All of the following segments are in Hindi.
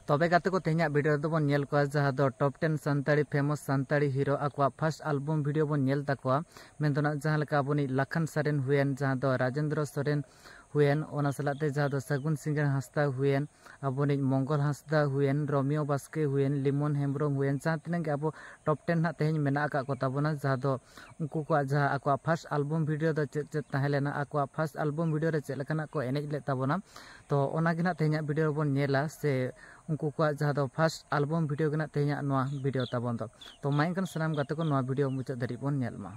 तबे गाते को तेहना वीडियो दो बन नेल को जहां दो top 10 Santali famous Santali hero आकवा फर्स्ट एल्बम वीडियो बन नेल ताकवा मेंदोना जहां लका बनी लखन सरेन हुएन जहां दो राजेंद्र सोरेन हुएन ओना सलाते जहां दो सगुन सिंगर हंसदा हुएन अबोनी मंगल हंसदा हुएन रोमियो बास्के हुएन लिमन हेम्ब्रम हुएन जहां तिनांग के अब टॉप 10 ना तेहन मेना का को ताबोना जहां दो उनको को जहां आकवा फर्स्ट एल्बम वीडियो दो चेक चेक ताहेलेना आकवा फर्स्ट एल्बम वीडियो रे चेक लकना को एनेज ले ताबोना तो ओना गिना तेहना वीडियो बन नेला से उनको को जहां दो फर्स्ट एल्बम वीडियो गना तेहना नोआ वीडियो ताबोन तो माइकन सलाम गाते को नोआ वीडियो मुचा दरी बन नेलमा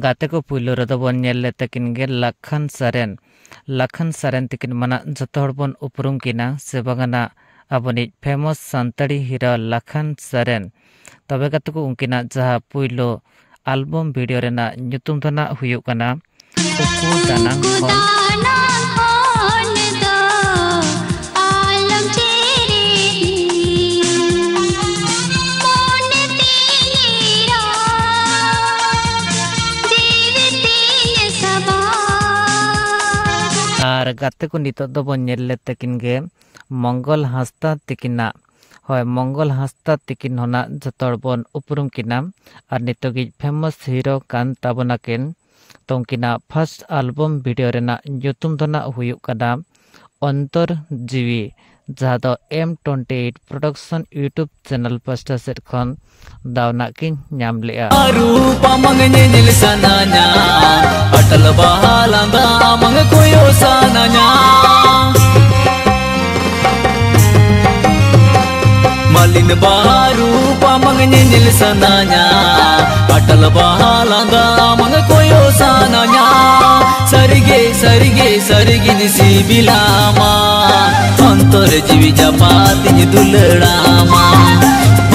गाते को पुइलो रे दो बन नेल ले तकिन गे लखन सरेन तकिन मना जतो हर बन उपरुम किना से बगाना अबनी फेमस संताड़ी हीरो लखन सरेन तबे गाते को उनकिना जहां पुइलो एल्बम वीडियो रेना nyutum दना हुयु कना उकु दानां और गाते को नितो दो बन नेल तकिन गे मंगल हंसदा तकिना होय मंगल हंसदा तकिन होना जतोर बन उपरुम किना और नितोगी फेमस हीरो कान ताबोना किन तोंकिना फर्स्ट एल्बम वीडियो रेना nyutum दना हुयु कना अंतर जीवी जहां दो M28 प्रोडक्शन यूट्यूब चैनल पास्टा सेट खन दावना किन नाम लेआ रूपा मंगने नील सनाना अटल बहालंदा मंग कोयो सनाना मलिन रूपा मंगने नील सनाना अटल बहालंदा मंग कोयो सनाना सरगे सरगे सरगे निसी बिलामा अंतर जीवी जापाती दुलड़ामा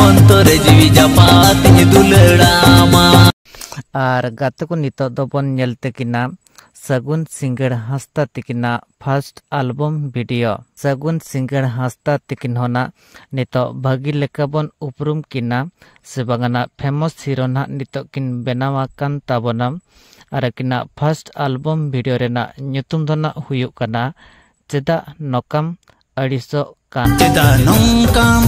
अंतर जीवी जापाती दुलड़ामा और गाते को नितो दो बन नेलते किना सगुन सिंगर हंसदा तकिना first album video Sagun singer Hansda तकिन होना नितो भागी लेका बन उपरुम किना से बगाना फेमस हीरो ना नितो किन बेनावा कान ताबोना और किना फर्स्ट एल्बम वीडियो रेना nyutum दना हुयु कना चेदा नोकम अड़ीसो कान चेदा नोकम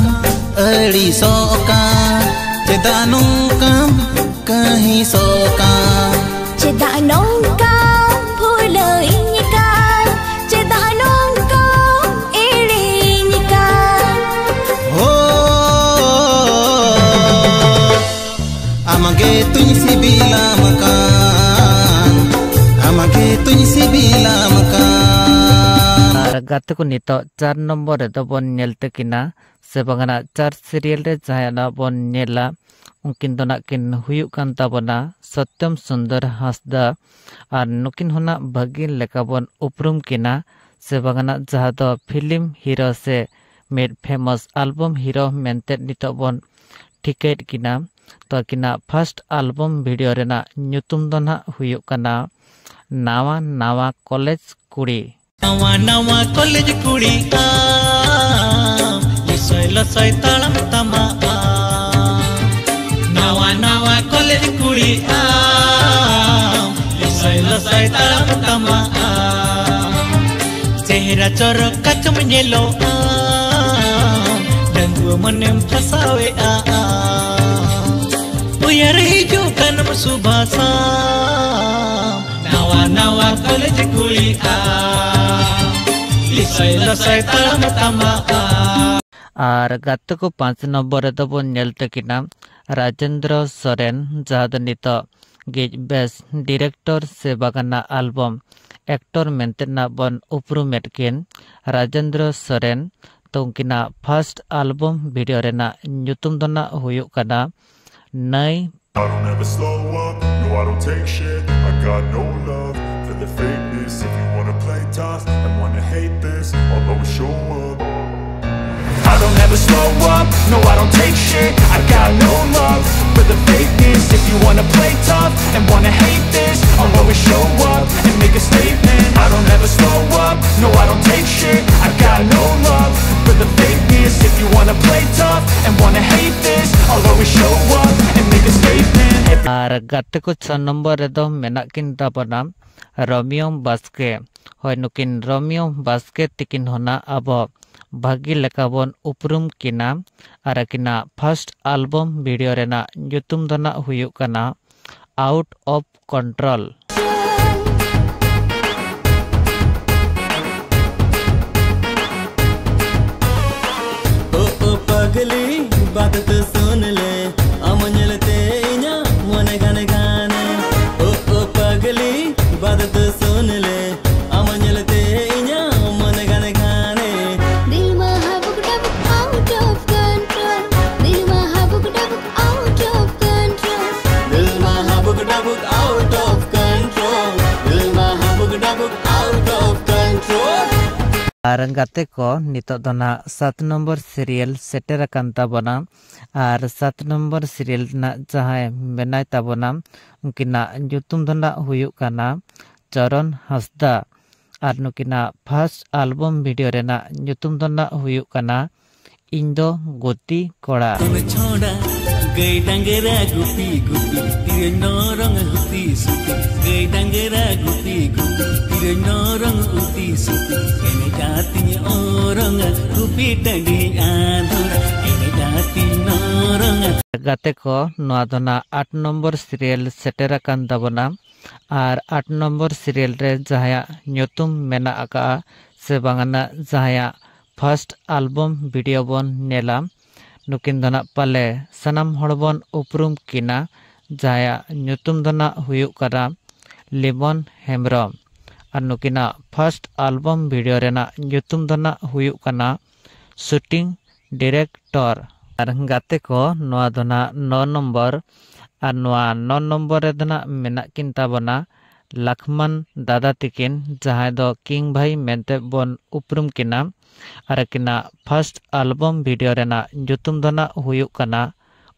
अड़ीसो कान चेदा नोकम कहीं सो कान चेदा नोकम भूलोइनी कान चेदा नोकम एड़ीनी कान हो amage तुझसे बिलाम कान amage तुझसे बिलाम कान और गाते को नितो 4 नंबर रे दो बन नेलते किना से बगाना 4 सीरियल रे जहाना बन नेला उनकिन दोना किन हुयु कान ताबोना सत्यम सुंदर हंसदा और नुकिन होना भागी लेका बन उपरुम किना से बगाना जहां दो फिल्म हीरो से मेड फेमस एल्बम हीरो मेंते नितो बन टिकेट किना तो किना फर्स्ट एल्बम वीडियो रेना nyutum दना हुयु कना नावा नावा कॉलेज कुड़ी नवा कॉलेज कुड़ी लसोय लसोय तालम तमा नवा कॉलेज कुड़ी लसोय लसोय तालम तमा चेहरा चोरक कचम नेलो डंगु मनेम फसावे उयर हिजु कनम सुभासा नवा कॉलेज कुड़ी और गाते को 5 नंबर दो बन नेलते किना राजेंद्र सोरेन जहां नितो गेज बेस्ट डायरेक्टर से बगाना एल्बम एक्टर मेंते ना बन उपरुमेट किन राजेंद्र सोरेन तो उनकिना फर्स्ट एल्बम वीडियो रेना nyutum दना हुयु कना नई I don't ever slow up, no I don't take shit. I got no love for the fakeness. If you wanna play tough and wanna hate this, I'll always show up. I don't ever slow up, no I don't take shit. I got no love for the fakeness. If you wanna play tough and wanna hate this, I'll always show up and make a statement. I don't ever slow up, no I don't take shit. I got no love for the fakeness. If you wanna play tough and wanna hate this, I'll always show up and make a statement. और गाते को 6 नंबर रे दो मेना किन ताबोना रोमियो बास्के होय नुकिन रोमियो बास्के तिकिन होना अब भागी लेका बोन उपरुम किना आर आकिना फर्स्ट एल्बम वीडियो रेना nyutum do na huyuk kana out of control. पगली बात तो सुन ले अमंजलते इना मोने गाने गाने ओ पगली बात तो सुन ले अमंजलते इना मोने गाने गाने दिल में habuk dabuk out of control दिल में habuk dabuk out of control दिल में habuk dabuk out of control दिल में habuk dabuk out of control। आर गाते को नितो दना 7 नंबर सीरियल सेटर कांता बना आर 7 नंबर सीरियल ना जहां बेनाय ताबना उनकिना nyutum दना हुयुक काना चरण हंसदा आर नुकिना फर्स्ट एल्बम वीडियो रेना nyutum दना हुयुक काना इंदो गोती कोड़ा। छोड़ा गई डंगरा गुपी गुपी तेरे नौरंग हुती सुती गई डंगरा गुपी गुपी तेरे नौरंग हुती सुती एने जाती औरंग गुपी डंडी आधुरा एने जाती नौरंग। गाते को नोआ दोना 8 नंबर सीरियल सेटेरा कान ताबना आर 8 नंबर सीरियल रे जहाया nyutum मेना आका से बांगाना जहाया फर्स्ट एल्बम वीडियो बन नेला नुकिन दना पाले सनाम हड़बन उपरुम किना जहाया nyutum दना हुयुक करा लिमन हेम्ब्रम और नुकिना फर्स्ट एल्बम वीडियो रेना nyutum दना हुयुक कना शूटिंग डायरेक्टर। और गाते को नोआ दना 9 नंबर और नोआ 9 नंबर रे दना मेना किन ताबना लक्ष्मण दादा तिकिन जहां दो किंग भाई मेंते बन उपरुम किना और किना फर्स्ट एल्बम वीडियो रेना nyutum दना हुयुक कना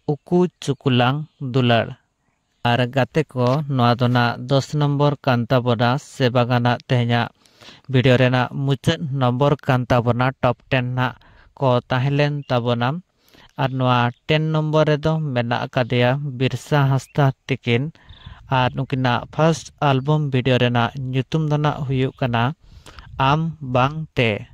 उकू चुकुलांग दुलार। और गाते को नोआ दना 10 नंबर कांता बना से बागाना तेहना वीडियो रेना मुचाद नंबर कांता बना टॉप 10 ना को ताहेलेन ताबना और नोआ 10 नंबर रे दो मेना कादेया बिरसा हंसदा तिकिन और नुकिना फर्स्ट एल्बम वीडियो रेना nyutum दना हुयुक कना आम बांग ते।